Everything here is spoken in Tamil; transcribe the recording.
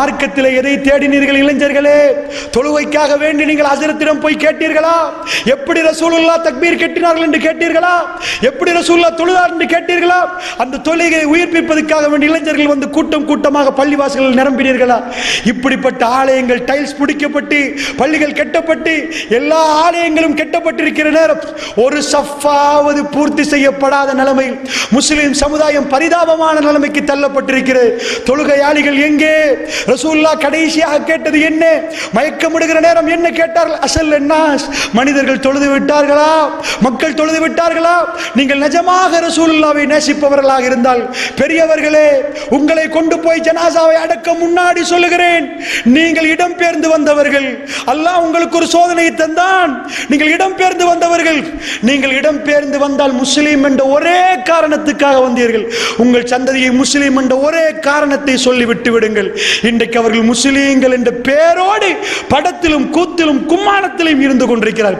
மார்க்கத்தில் எதை தேடினீர்கள் இளைஞர்களே? தொழுகைக்காக வேண்டி நீங்கள் ஹஜ்ரத்திடம் போய் கேட்டீர்களா? எப்படி ரசூலுல்லாஹ் தக்பீர் கட்டினார்கள் என்று கேட்டீர்களா? எப்படி ரசூலுல்லாஹ் தொழுதார் என்று கேட்டீர்களா? அந்த தொழுகையை உயிர்ப்பிப்பதற்காக வேண்டி இளைஞர்கள் வந்து கூட்டம் கூட்டமாக பள்ளிவாசல்கள் நிரம்பினீர்களா? இப்படிப்பட்ட ஆலயங்கள் டைல்ஸ் பிடிக்கப்பட்டு பள்ளிகள் கட்டப்பட்டு எல்லா ஆலயங்களும் கட்டப்பட்டிருக்கிற நேரம் ஒரு சஃபாவது பூர்த்தி செய்யப்படாத நிலைமையில் முஸ்லிம் சமுதாயம் பரிதாபமான நிலைமைக்கு தள்ளப்பட்டிருக்கிறது. தொழுகையாளிகள் எங்கே? ரசூலுல்லாஹ் கடைசியாக கேட்டது என்ன? மயக்கமிடுகிற நேரம் என்ன கேட்டார்கள்? அஸல் அன்னாஸ், மனிதர்கள் தொழுது விட்டார்களா? மக்கள் தொழுது விட்டார்களா? நீங்கள் நிஜமாக ரசூலுல்லாஹ்வை நேசிப்பவர்களாக இருந்தால் பெரியவர்களே, உங்களை கொண்டு போய் ஜனாசாவை அடக்க முன்னாடி சொல்லுகிறேன், நீங்கள் இடம்பெயர்ந்து வந்தவர்கள். அல்லாஹ் உங்களுக்கு ஒரு சோதனையை தந்தான். நீங்கள் இடம்பெயர்ந்து வந்தவர்கள். நீங்கள் இடம்பெயர்ந்து வந்தால் முஸ்லீம் என்ற ஒரே காரணத்துக்காக வந்தீர்கள். உங்கள் சந்ததியை முஸ்லீம் என்ற ஒரே காரணத்தை சொல்லிவிட்டு விடுங்கள். இன்றைக்கு அவர்கள் முஸ்லீம்கள் என்ற பெயரோடு படத்திலும் கூத்திலும் கும்மாளத்திலும் இருந்து கொண்டிருக்கிறார்.